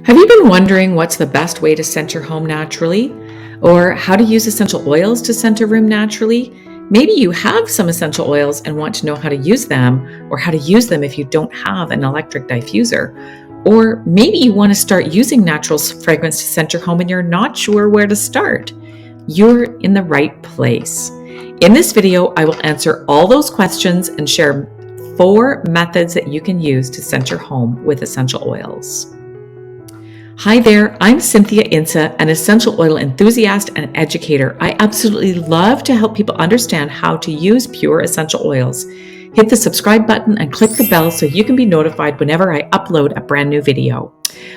Have you been wondering what's the best way to scent your home naturally? Or how to use essential oils to scent a room naturally? Maybe you have some essential oils and want to know how to use them, or how to use them if you don't have an electric diffuser. Or maybe you want to start using natural fragrance to scent your home and you're not sure where to start. You're in the right place. In this video, I will answer all those questions and share 4 methods that you can use to scent your home with essential oils. Hi there, I'm Cynthia Insa, an essential oil enthusiast and educator. I absolutely love to help people understand how to use pure essential oils. Hit the subscribe button and click the bell so you can be notified whenever I upload a brand new video.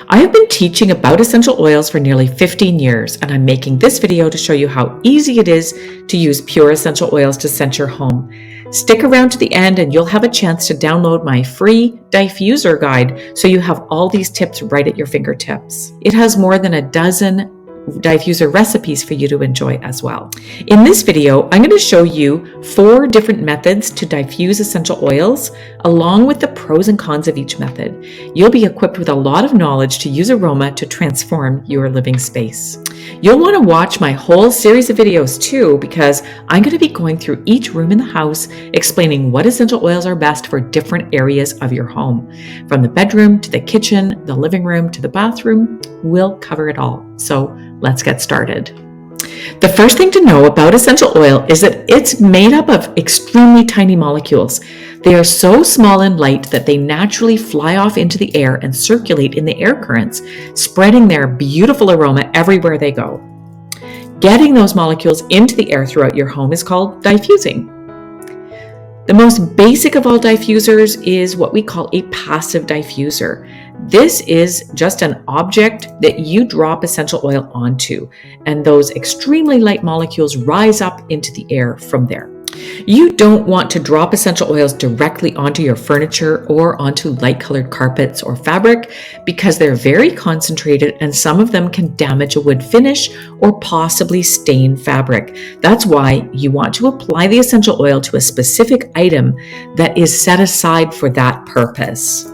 I have been teaching about essential oils for nearly 15 years, and I'm making this video to show you how easy it is to use pure essential oils to scent your home. Stick around to the end and you'll have a chance to download my free diffuser guide so you have all these tips right at your fingertips. It has more than a dozen diffuser recipes for you to enjoy as well. In this video, I'm going to show you 4 different methods to diffuse essential oils, along with the pros and cons of each method. You'll be equipped with a lot of knowledge to use aroma to transform your living space. You'll want to watch my whole series of videos too, because I'm going to be going through each room in the house, explaining what essential oils are best for different areas of your home. From the bedroom to the kitchen, the living room to the bathroom, we'll cover it all. So let's get started. The first thing to know about essential oil is that it's made up of extremely tiny molecules. They are so small and light that they naturally fly off into the air and circulate in the air currents, spreading their beautiful aroma everywhere they go. Getting those molecules into the air throughout your home is called diffusing. The most basic of all diffusers is what we call a passive diffuser. This is just an object that you drop essential oil onto, and those extremely light molecules rise up into the air from there. You don't want to drop essential oils directly onto your furniture or onto light-colored carpets or fabric, because they're very concentrated and some of them can damage a wood finish or possibly stain fabric. That's why you want to apply the essential oil to a specific item that is set aside for that purpose.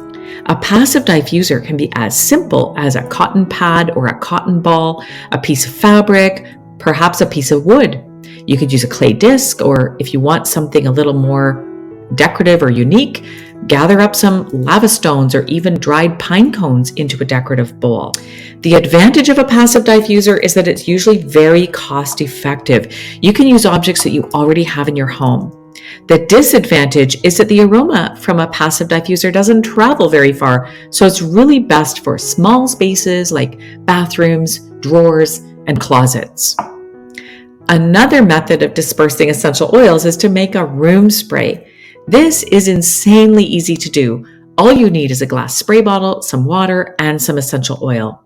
A passive diffuser can be as simple as a cotton pad or a cotton ball, a piece of fabric, perhaps a piece of wood. You could use a clay disc, or if you want something a little more decorative or unique, gather up some lava stones or even dried pine cones into a decorative bowl. The advantage of a passive diffuser is that it's usually very cost effective. You can use objects that you already have in your home. The disadvantage is that the aroma from a passive diffuser doesn't travel very far, so it's really best for small spaces like bathrooms, drawers, and closets. Another method of dispersing essential oils is to make a room spray. This is insanely easy to do. All you need is a glass spray bottle, some water, and some essential oil.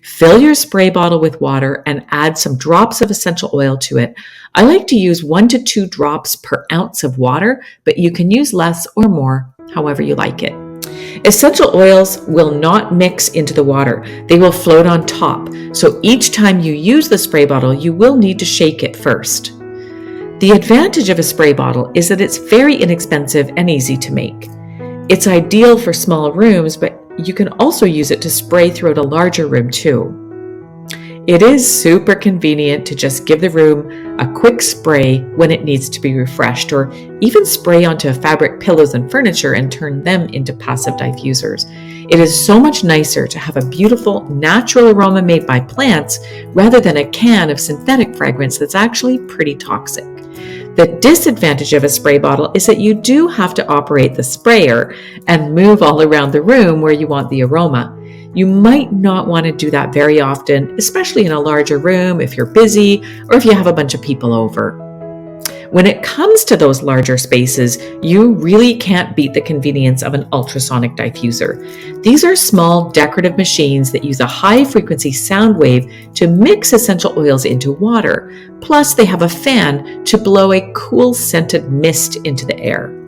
Fill your spray bottle with water and add some drops of essential oil to it. I like to use 1 to 2 drops per ounce of water, but you can use less or more, however you like it. Essential oils will not mix into the water. They will float on top. So each time you use the spray bottle, you will need to shake it first. The advantage of a spray bottle is that it's very inexpensive and easy to make. It's ideal for small rooms, but you can also use it to spray throughout a larger room too. It is super convenient to just give the room a quick spray when it needs to be refreshed, or even spray onto fabric pillows and furniture and turn them into passive diffusers. It is so much nicer to have a beautiful natural aroma made by plants rather than a can of synthetic fragrance that's actually pretty toxic. The disadvantage of a spray bottle is that you do have to operate the sprayer and move all around the room where you want the aroma. You might not want to do that very often, especially in a larger room if you're busy or if you have a bunch of people over. When it comes to those larger spaces, you really can't beat the convenience of an ultrasonic diffuser. These are small decorative machines that use a high-frequency sound wave to mix essential oils into water. Plus, they have a fan to blow a cool scented mist into the air.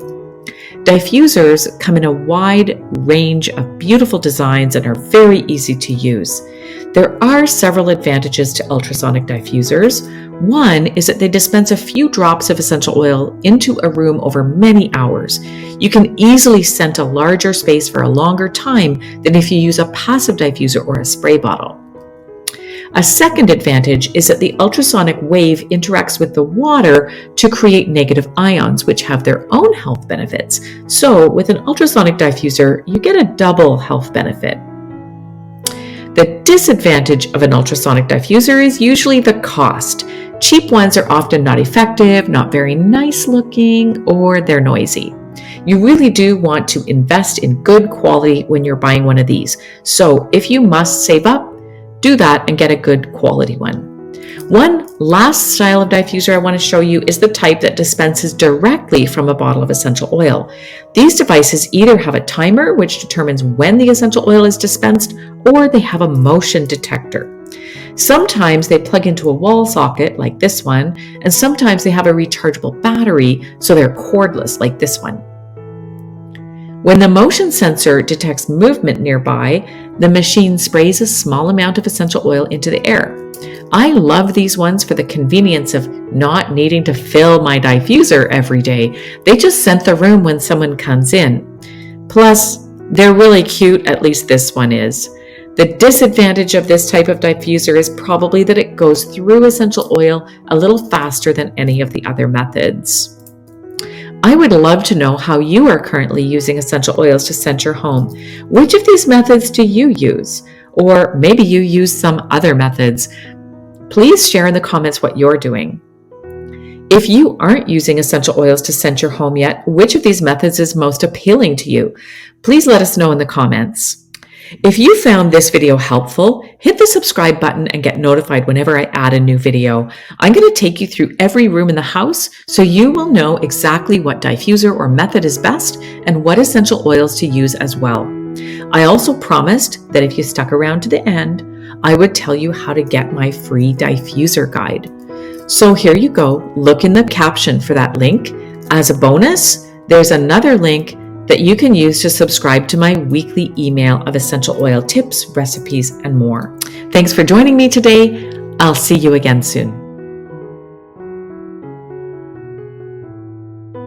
Diffusers come in a wide range of beautiful designs and are very easy to use. There are several advantages to ultrasonic diffusers. One is that they dispense a few drops of essential oil into a room over many hours. You can easily scent a larger space for a longer time than if you use a passive diffuser or a spray bottle. A second advantage is that the ultrasonic wave interacts with the water to create negative ions, which have their own health benefits. So with an ultrasonic diffuser, you get a double health benefit. The disadvantage of an ultrasonic diffuser is usually the cost. Cheap ones are often not effective, not very nice looking, or they're noisy. You really do want to invest in good quality when you're buying one of these. So if you must save up, do that and get a good quality one. One last style of diffuser I want to show you is the type that dispenses directly from a bottle of essential oil. These devices either have a timer, which determines when the essential oil is dispensed, or they have a motion detector. Sometimes they plug into a wall socket, like this one, and sometimes they have a rechargeable battery, so they're cordless, like this one. When the motion sensor detects movement nearby, the machine sprays a small amount of essential oil into the air. I love these ones for the convenience of not needing to fill my diffuser every day. They just scent the room when someone comes in. Plus, they're really cute, at least this one is. The disadvantage of this type of diffuser is probably that it goes through essential oil a little faster than any of the other methods. I would love to know how you are currently using essential oils to scent your home. Which of these methods do you use? Or maybe you use some other methods. Please share in the comments what you're doing. If you aren't using essential oils to scent your home yet, which of these methods is most appealing to you? Please let us know in the comments. If you found this video helpful, hit the subscribe button and get notified whenever I add a new video. I'm going to take you through every room in the house so you will know exactly what diffuser or method is best and what essential oils to use as well. I also promised that if you stuck around to the end, I would tell you how to get my free diffuser guide. So here you go. Look in the caption for that link. As a bonus, there's another link that you can use to subscribe to my weekly email of essential oil tips, recipes, and more. Thanks for joining me today. I'll see you again soon.